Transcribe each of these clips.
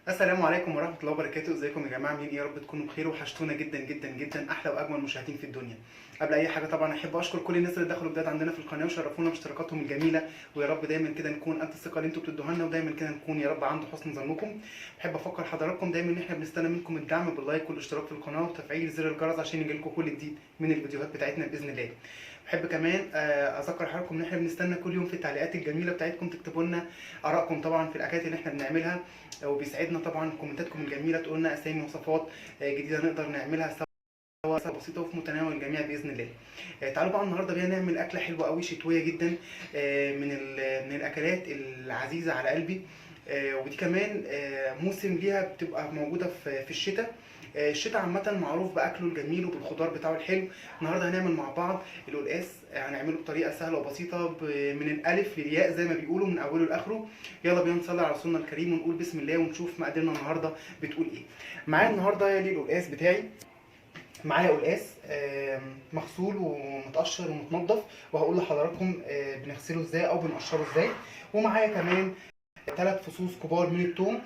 السلام عليكم ورحمة الله وبركاته. ازيكم يا جماعة؟ عاملين ايه؟ يا رب تكونوا بخير. وحشتونا جدا جدا جدا، احلى واجمل مشاهدين في الدنيا. قبل اي حاجة طبعا احب اشكر كل الناس اللي دخلوا جداد عندنا في القناة وشرفونا باشتراكاتهم الجميلة، ويا رب دايما كده نكون قد الثقة اللي انتوا بتدوها لنا، ودايما كده نكون يا رب عند حسن ظنكم. بحب افكر حضراتكم دايما ان احنا بنستنى منكم الدعم باللايك والاشتراك في القناة وتفعيل زر الجرس عشان يجيلكم كل جديد من الفيديوهات بتاعتنا باذن الله. بحب كمان اذكر حضراتكم ان احنا بنستنى كل يوم في التعليقات الجميله بتاعتكم تكتبوا لنا ارائكم طبعا في الاكلات اللي احنا بنعملها، وبيسعدنا طبعا كومنتاتكم الجميله تقول لنا اسامي وصفات جديده نقدر نعملها سوا بسيطه وفي متناول الجميع باذن الله. تعالوا بقى النهارده بينا نعمل اكله حلوه قوي شتويه جدا، من الاكلات العزيزه على قلبي. ودي كمان موسم ليها بتبقى موجوده في الشتاء. الشتاء عامة معروف بأكله الجميل وبالخضار بتاعه الحلو. النهارده هنعمل مع بعض القلقاس، هنعمله بطريقة سهلة وبسيطة من الألف للياء زي ما بيقولوا، من أوله لآخره. يلا بينا نصلي على رسولنا الكريم ونقول بسم الله ونشوف مقاديرنا النهارده بتقول إيه. معايا النهارده القلقاس بتاعي. معايا قلقاس مغسول ومتقشر ومتنضف، وهقول لحضراتكم بنغسله ازاي او بنقشره ازاي. ومعايا كمان 3 فصوص كبار من الثوم،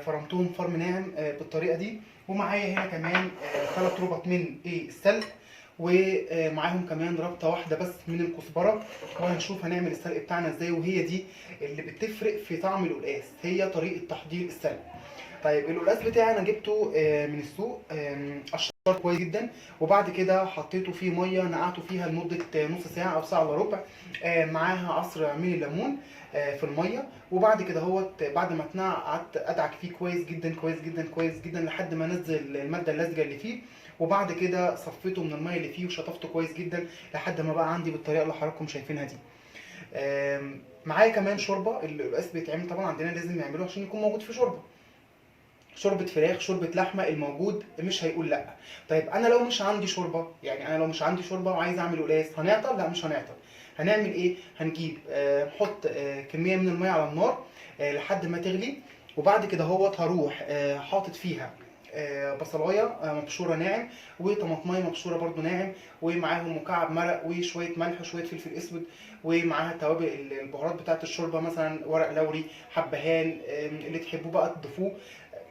فرمتهم فرم ناعم بالطريقه دي. ومعايا هنا كمان 3 ربط من السلق، ومعاهم كمان ربطه واحده بس من الكزبره. وهنشوف هنعمل السلق بتاعنا ازاي، وهي دي اللي بتفرق في طعم القلقاس، هي طريقه تحضير السلق. طيب القلقاس بتاعي انا جبته من السوق، قشرته كويس جدا، وبعد كده حطيته فيه ميه نقعته فيها لمده نص ساعه او ساعه الا ربع، معاها عصر من الليمون في الميه. وبعد كده بعد ما اتنقع قعدت ادعك فيه كويس جدا كويس جدا كويس جدا لحد ما نزل الماده اللزجه اللي فيه. وبعد كده صفيته من الميه اللي فيه وشطفته كويس جدا لحد ما بقى عندي بالطريقه اللي حضراتكم شايفينها دي. معايا كمان شوربه. القلقاس بيتعمل طبعا عندنا لازم نعمله عشان يكون موجود في شوربه فراخ، شوربه لحمه، الموجود مش هيقول لا. طيب انا لو مش عندي شوربه، يعني انا لو مش عندي شوربه وعايز اعمل قلقاس، هنعطل؟ لا مش هنعطل. هنعمل ايه؟ هنجيب نحط كميه من الميه على النار لحد ما تغلي. وبعد كده هروح حاطط فيها بصلايه مبشوره ناعم، وطماطمايه مبشوره برده ناعم، ومعاهم مكعب مرق وشويه ملح وشويه فلفل اسود، ومعاها توابل البهارات بتاعه الشوربه، مثلا ورق لوري، حبهان، اللي تحبوه بقى تضيفوه.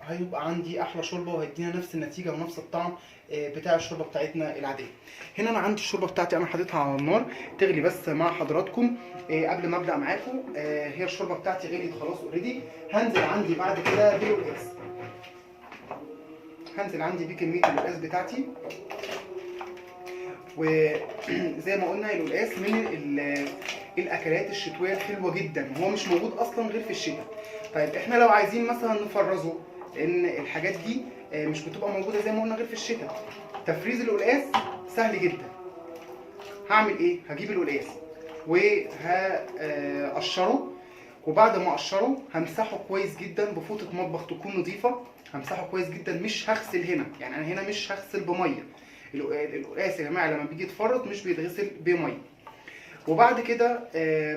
هيبقى عندي احلى شوربه وهيدينا نفس النتيجه ونفس الطعم بتاع الشوربه بتاعتنا العاديه. هنا انا عندي الشوربه بتاعتي انا حاططها على النار تغلي بس مع حضراتكم. قبل ما ابدا معاكم، هي الشوربه بتاعتي غليت خلاص اوريدي. هنزل عندي بعد كده بالقلقاس، هنزل عندي بكميه القلقاس بتاعتي. وزي ما قلنا القلقاس من الاكلات الشتويه الحلوه جدا، وهو مش موجود اصلا غير في الشتاء. طيب احنا لو عايزين مثلا نفرزه، لان الحاجات دي مش بتبقى موجوده زي ما قلنا غير في الشتاء. تفريز القلقاس سهل جدا. هعمل ايه؟ هجيب القلقاس وهقشره، وبعد ما اقشره همسحه كويس جدا بفوطه مطبخ تكون نظيفه. همسحه كويس جدا، مش هغسل هنا، يعني انا هنا مش هغسل بميه. القلقاس يا جماعه لما بيجي يتفرط مش بيتغسل بميه. وبعد كده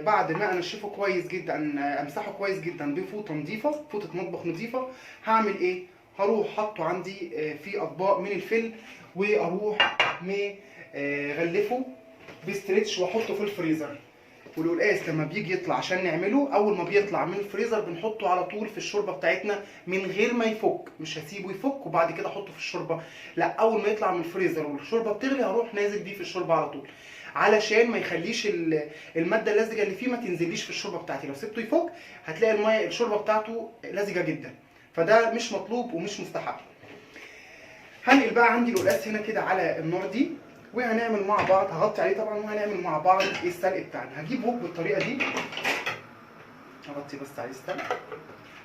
بعد ما انشفه كويس جدا، امسحه كويس جدا بفوطه نظيفه، فوطه مطبخ نظيفه. هعمل ايه؟ هروح حاطه عندي في اطباق من الفل، واروح مغلفه بستريتش واحطه في الفريزر. والقلقاس لما بيجي يطلع عشان نعمله، اول ما بيطلع من الفريزر بنحطه على طول في الشوربه بتاعتنا من غير ما يفك. مش هسيبه يفك وبعد كده احطه في الشوربه، لا، اول ما يطلع من الفريزر والشوربه بتغلي هروح نازل بيه في الشوربه على طول، علشان ما يخليش الماده اللزجه اللي فيه ما تنزليش في الشوربه بتاعتي. لو سبته يفك هتلاقي الميه الشوربه بتاعته لزجه جدا، فده مش مطلوب ومش مستحب. هنقل بقى عندي القلقاس هنا كده على النار دي، وهنعمل مع بعض، هغطي عليه طبعا، وهنعمل مع بعض السلق بتاعنا. هجيب وok بالطريقه دي، هغطي بس عليه السلق.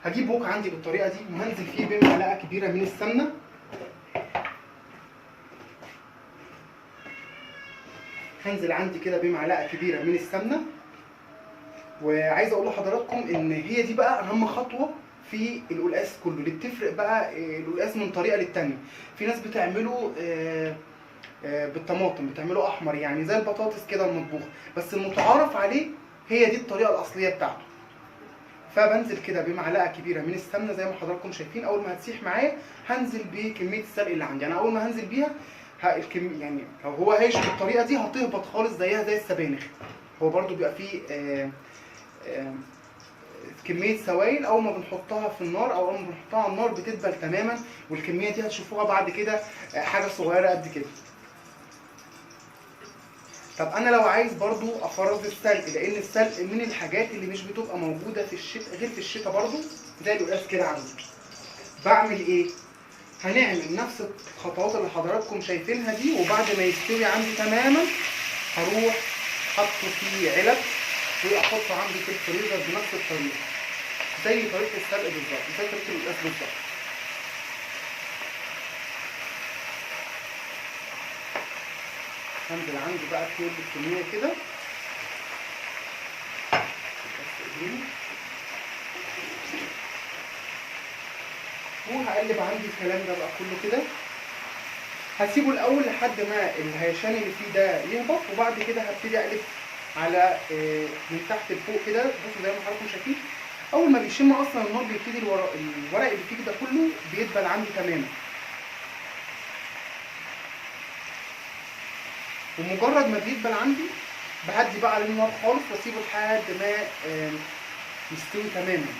هجيب وok عندي بالطريقه دي وهنزل فيه بمعلقه كبيره من السمنه. هنزل عندي كده بمعلقه كبيره من السمنه. وعايز اقول لحضراتكم ان هي دي بقى اهم خطوه في القلقاس كله، اللي بتفرق بقى القلقاس من طريقه للتانيه. في ناس بتعمله بالطماطم، بتعمله احمر يعني زي البطاطس كده المطبوخ، بس المتعارف عليه هي دي الطريقه الاصليه بتاعته. فبنزل كده بمعلقه كبيره من السمنه زي ما حضراتكم شايفين. اول ما هتسيح معايا هنزل بكميه السلق اللي عندي. انا اول ما هنزل بيها يعني لو هو هايش بالطريقه دي هتهبط خالص زيها زي السبانخ. هو برده بيبقى فيه كميه سوائل اول ما بنحطها في النار او اول ما بنحطها على النار بتدبل تماما، والكميه دي هتشوفوها بعد كده حاجه صغيره قد كده. طب انا لو عايز برضو افرز السلق، لان السلق من الحاجات اللي مش بتبقى موجوده في الشتاء غير في الشتاء برضو زي القلقاس كده عندي. بعمل ايه؟ هنعمل نفس الخطوات اللي حضراتكم شايفينها دي، وبعد ما يستوي عندي تماما هروح حطه في علب واحطه عندي في الفريزر بنفس الطريقه زي طريقه السلق بالظبط، زي طريقه القلقاس بالظبط. هنزل عندي بقى كل الكميه كده وهقلب عندي الكلام ده بقى كله كده. هسيبه الاول لحد ما الهيشان اللي فيه ده يهبط، وبعد كده هبتدي اقلب على من تحت لفوق كده. بصوا زي ما حضراتكم شايفين اول ما بيشم اصلا النار بيبتدي الورق اللي فيه ده كله بيدبل عندي تماما. ومجرد ما بيدبل عندي بهدي بقى عليه النار خالص واسيبه لحد ما يستوي تماما.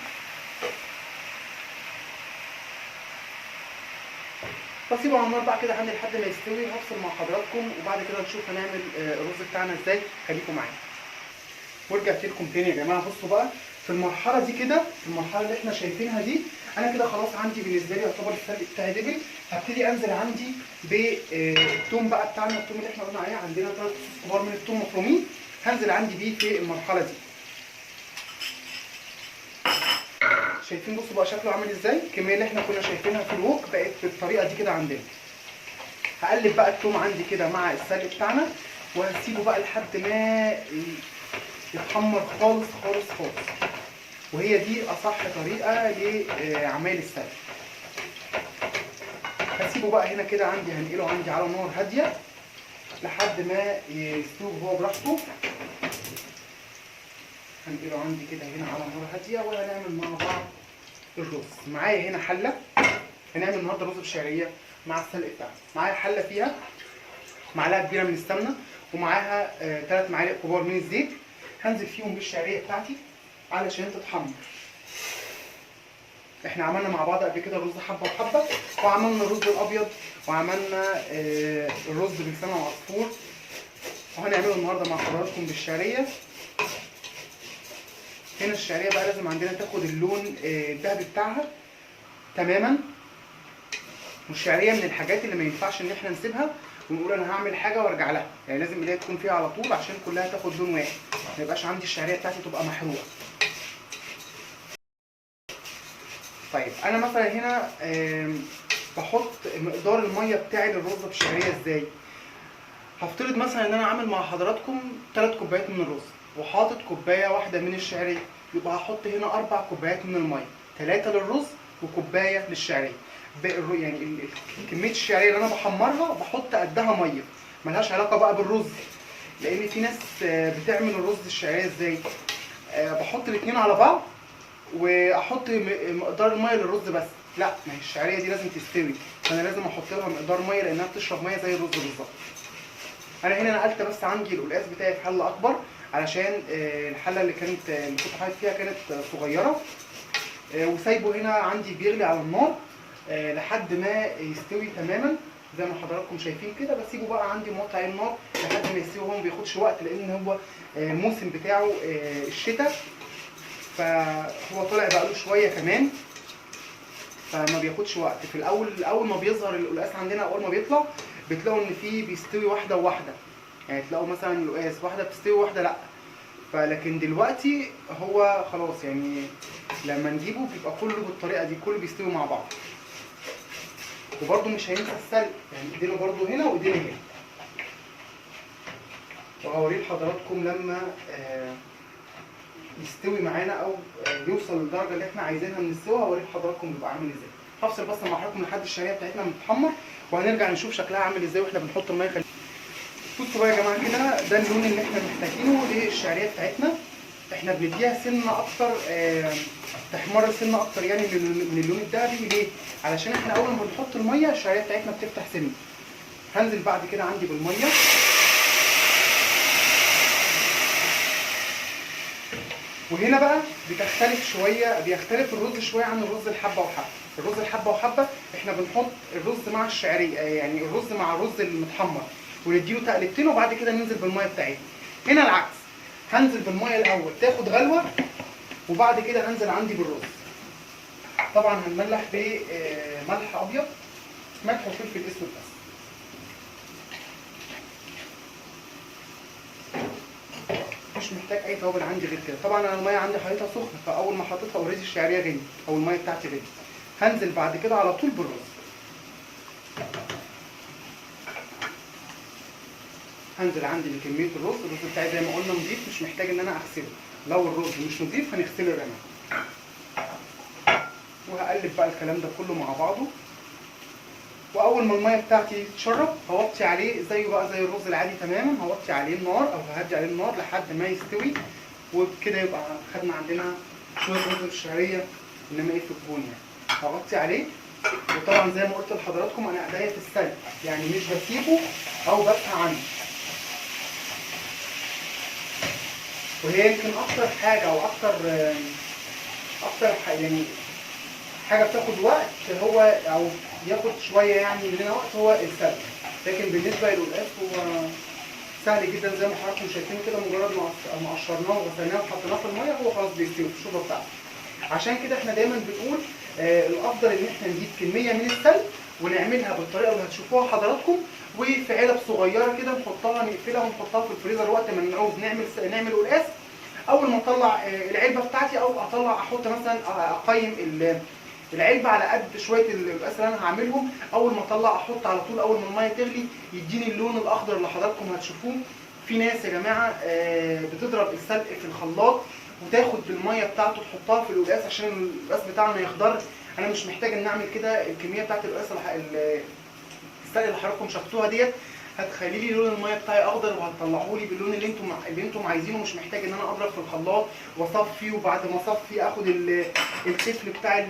بسيبه على النار بقى كده عندي لحد ما يستوي. هفصل مع حضراتكم وبعد كده نشوف هنعمل الرز بتاعنا ازاي. خليكم معايا. ورجعت لكم تاني يا جماعه. بصوا بقى في المرحله دي كده، في المرحله اللي احنا شايفينها دي، انا كده خلاص عندي بالنسبه لي يعتبر السلق بتاعي دبل. هبتدي انزل عندي بالثوم بقى بتاعنا، الثوم اللي احنا قلنا عليه عندنا 3 فصوص كبار من الثوم مفرومين، هنزل عندي بيه في المرحله دي. شايفين بصوا بقى شكله عامل ازاي؟ الكميه اللي احنا كنا شايفينها في الوك بقت بالطريقه دي كده عندنا. هقلب بقى الثوم عندي كده مع السلق بتاعنا وهسيبه بقى لحد ما يتحمر خالص خالص خالص، وهي دي اصح طريقه لعمل السلق. هسيبه بقى هنا كده عندي، هنقله عندي على نار هاديه لحد ما يستوي هو براحته. هنقله عندي كده هنا على نار هاديه وهنعمل مع بعض الرز. معايا هنا حله، هنعمل النهارده رز بشعريه مع السلق بتاعنا. معايا حله فيها معلقه كبيره من السمنه ومعاها 3 معالق كبار من الزيت. هنزل فيهم بالشعريه بتاعتي علشان تتحمر. احنا عملنا مع بعض قبل كده الرز حبه وحبه، وعملنا الرز الابيض، وعملنا الرز بلسان العصفور، وهنعمله النهارده مع حضراتكم بالشعريه. هنا الشعريه بقى لازم عندنا تاخد اللون الذهبي بتاعها تماما. والشعريه من الحاجات اللي ما ينفعش ان احنا نسيبها ونقول انا هعمل حاجه وارجع لها، يعني لازم اللي هي تكون فيها على طول عشان كلها تاخد لون واحد، ما يبقاش عندي الشعريه بتاعتي تبقى محروقه. طيب انا مثلا هنا بحط مقدار الميه بتاعي للرز بشعريه ازاي؟ هفترض مثلا ان انا عامل مع حضراتكم 3 كوبايات من الرز وحاطط كوبايه واحده من الشعريه، يبقى هحط هنا 4 كوبايات من الميه، 3 للرز وكوبايه للشعريه. يعني كميه الشعريه اللي انا بحمرها بحط قدها ميه، ملهاش علاقه بقى بالرز، لان في ناس بتعمل الرز الشعريه ازاي؟ بحط الاثنين على بعض واحط مقدار الميه للرز بس. لا، ما هي الشعريه دي لازم تستوي، فانا لازم احط لها مقدار ميه لانها بتشرب ميه زي الرز بالظبط. انا هنا نقلت بس عندي القلقاس بتاعي في حله اكبر علشان الحله اللي كنت حاطط فيها كانت صغيره، وسايبه هنا عندي بيغلي على النار لحد ما يستوي تماما زي ما حضراتكم شايفين كده. بسيبه بقى عندي موطي النار لحد ما يستوي. هو ما بياخدش وقت لان هو الموسم بتاعه الشتاء، فهو طلع بقى له شويه كمان، فما بياخدش وقت. في اول ما بيظهر القلقاس عندنا، اول ما بيطلع بتلاقوا ان فيه بيستوي واحده وواحده، يعني تلاقوا مثلا القلقاس واحده بتستوي واحده لا. فلكن دلوقتي هو خلاص يعني لما نجيبه بيبقى كله بالطريقه دي، كله بيستوي مع بعض. وبرده مش هينسى السلق، يعني ايدينا برده هنا وايدينا هنا. وهوريه لحضراتكم لما يستوي معانا او يوصل للدرجه اللي احنا عايزينها من السوا، هوريه لحضراتكم بيبقى عامل ازاي. هفصل بس مع حضراتكم لحد الشعريه بتاعتنا بتتحمر وهنرجع نشوف شكلها عامل ازاي واحنا بنحط الميه. بصوا بقى يا جماعه كده، ده اللون اللي احنا محتاجينه للشعريه بتاعتنا. احنا بنديها سنه اكتر، تحمر سنه اكتر يعني من اللون الذهبي. ليه؟ علشان احنا اول ما بنحط الميه الشعريه بتاعتنا بتفتح سنه. هنزل بعد كده عندي بالميه، وهنا بقى بتختلف شويه، بيختلف الرز شويه عن الرز الحبه وحبه. الرز الحبه وحبه احنا بنحط الرز مع الشعريه، يعني الرز مع الرز المتحمر ونديله تقلبتين وبعد كده ننزل بالميه بتاعتنا. هنا العكس، هنزل بالميه الاول تاخد غلوه وبعد كده هنزل عندي بالرز. طبعا هنملح بملح ابيض، ملح وفلفل اسود بس. مش محتاج اي توابل عندي غير كده. طبعا انا الميه عندي حطيتها سخنه، فاول ما حطيتها اوريدي الشعريه غليت او الميه بتاعتي غليت. هنزل بعد كده على طول بالرز. هنزل عندي بكميه الرز بتاعي زي ما قلنا نضيف، مش محتاج ان انا اغسله. لو الرز مش نضيف هنغسله كمان. وهقلب بقى الكلام ده كله مع بعضه. واول ما الميه بتاعتي تتشرب هوطي عليه زيه بقى زي الرز العادي تماما، هوطي عليه النار او ههدي عليه النار لحد ما يستوي. وبكده يبقى خدنا عندنا شويه رز بالشعريه انما ايه في الجون يعني. هغطي عليه. وطبعا زي ما قلت لحضراتكم انا ايديا في السلق، يعني مش بسيبه او بسهى عنه. وهي يمكن اكتر حاجه او اكتر يعني حاجه بتاخد وقت، هو او ياخد شويه يعني مننا وقت هو السلق. لكن بالنسبه للقلقاس هو سهل جدا زي ما حضراتكم شايفين كده، مجرد ما قشرناه وغسلناه وحطيناه في الميه هو خلاص بيستوي في الشوربه بتاعته. عشان كده احنا دايما بنقول الافضل ان احنا نجيب كميه من السلق ونعملها بالطريقه اللي هتشوفوها حضراتكم، وفي علب صغيره كده نحطها نقفلها ونحطها في الفريزر وقت ما نعوز نعمل قلقاس. اول ما اطلع العلبه بتاعتي او احط مثلا اقيم العلبه على قد شويه القلقاس اللي انا هعملهم. اول ما اطلع احط على طول اول ما الميه تغلي يديني اللون الاخضر اللي حضراتكم هتشوفوه. في ناس يا جماعه بتضرب السلق في الخلاط وتاخد بالميه بتاعته تحطها في القلقاس عشان القلقاس بتاعنا ما يخضرش. انا مش محتاج ان اعمل كده. الكميه بتاعت القلقاس السلق اللي حضراتكم شفتوها ديت هتخلي لي لون الميه بتاعي اخضر وهتطلعه لي باللون اللي انتم عايزينه. مش محتاج ان انا اضرب في الخلاط واصفي، وبعد ما اصفي اخد التفل بتاع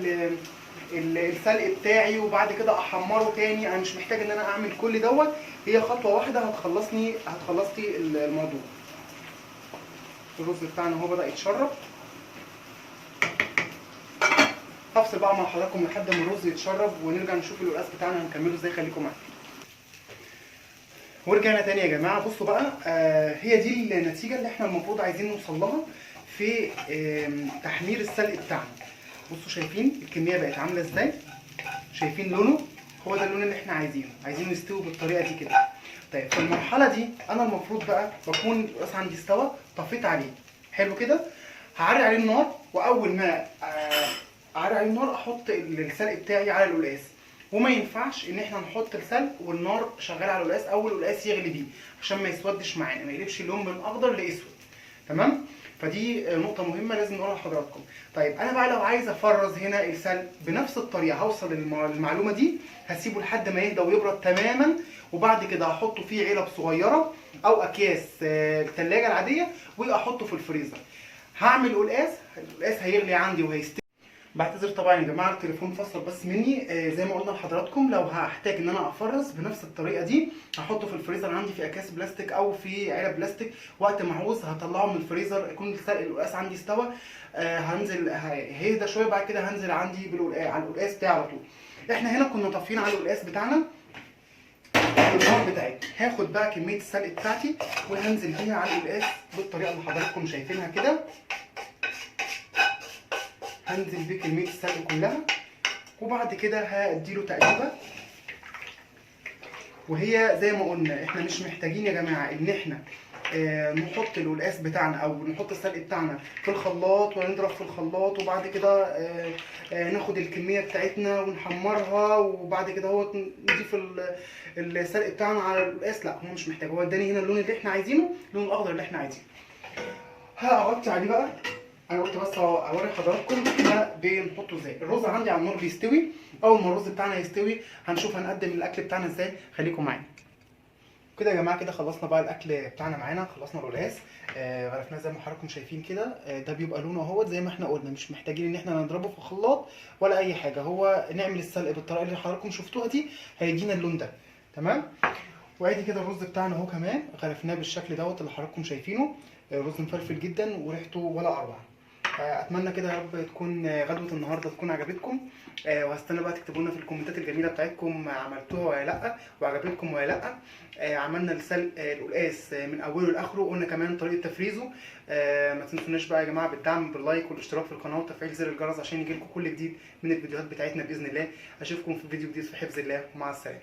السلق بتاعي وبعد كده احمره تاني. انا مش محتاج ان انا اعمل كل دوت. هي خطوه واحده هتخلص لي الموضوع. الرز بتاعنا اهو بدا يتشرب. هفصل بقى مع حضراتكم لحد ما الرز يتشرب ونرجع نشوف القلقاس بتاعنا هنكمله ازاي. خليكم معايا. ورجعنا تاني يا جماعه. بصوا بقى هي دي النتيجه اللي احنا المفروض عايزين نوصل لها في تحمير السلق بتاعنا. بصوا شايفين الكميه بقت عامله ازاي؟ شايفين لونه؟ هو ده اللون اللي احنا عايزينه يستوي بالطريقه دي كده. طيب في المرحله دي انا المفروض بقى بكون القلقاس عندي استوى، طفيت عليه حلو كده، هعري عليه النار. واول ما اعري عليه النار احط السلق بتاعي على القلقاس. وما ينفعش ان احنا نحط السلق والنار شغاله على القلقاس او القلقاس يغلي بيه عشان ما يسودش معانا، ما يقلبش اللون من اخضر لاسود. تمام؟ فدي نقطه مهمه لازم نقولها لحضراتكم. طيب انا بقى لو عايز افرز هنا السلق بنفس الطريقه هوصل للمعلومه دي. هسيبه لحد ما يهدى ويبرد تماما وبعد كده هحطه في علب صغيره او اكياس الثلاجه العاديه واحطه في الفريزر. هعمل القلقاس هيغلي عندي وهيستوي. بعتذر طبعا يا جماعه التليفون فصل بس مني. زي ما قلنا لحضراتكم لو هحتاج ان انا افرز بنفس الطريقه دي هحطه في الفريزر عندي في اكياس بلاستيك او في علب بلاستيك. وقت ما اعوز هطلعه من الفريزر يكون السلق القلقاس عندي استوى. هنزل هيهدى شويه بعد كده هنزل عندي على القلقاس بتاعي على طول. احنا هنا كنا طافيين على القلقاس بتاعنا النار بتاعتنا. هاخد بقى كميه السلق بتاعتي وهنزل بيها على القلقاس بالطريقه اللي حضراتكم شايفينها كده. هنزل بيه كميه السلق كلها وبعد كده هاديله تقليبه. وهي زي ما قلنا احنا مش محتاجين يا جماعه ان احنا نحط القلقاس بتاعنا او نحط السلق بتاعنا في الخلاط ونضرب في الخلاط وبعد كده ناخد الكميه بتاعتنا ونحمرها وبعد كده هو نضيف السلق بتاعنا على القلقاس. لا هو مش محتاج. هو اداني هنا اللون اللي احنا عايزينه، اللون الاخضر اللي احنا عايزينه. هغطي عليه بقى. انا قلت بس اوري حضراتكم احنا بنحطه ازاي. الرز عندي على النار بيستوي. اول ما الرز بتاعنا يستوي هنشوف هنقدم الاكل بتاعنا ازاي. خليكم معانا. كده يا جماعه كده خلصنا بقى الاكل بتاعنا معانا. خلصنا القلقاس غرفناه زي ما حضراتكم شايفين كده. ده بيبقى لونه اهوت زي ما احنا قلنا. مش محتاجين ان احنا نضربه في الخلاط ولا اي حاجه. هو نعمل السلق بالطريقه اللي حضراتكم شفتوها دي هيدينا اللون ده. تمام؟ وادي كده الرز بتاعنا اهو كمان غرفناه بالشكل دوت اللي حضراتكم شايفينه. رز مفلفل جدا وريحته ولا اروع. اتمنى كده يا رب تكون غدوه النهارده تكون عجبتكم. وهستنى بقى تكتبوا لنا في الكومنتات الجميله بتاعتكم عملتوها ولا لا وعجبتكم ولا لا. عملنا القلقاس من اوله لاخره، قلنا كمان طريقه تفريزه. ما تنسوناش بقى يا جماعه بالدعم باللايك والاشتراك في القناه وتفعيل زر الجرس عشان يجيلكم كل جديد من الفيديوهات بتاعتنا باذن الله. اشوفكم في فيديو جديد في حفظ الله، ومع السلامه.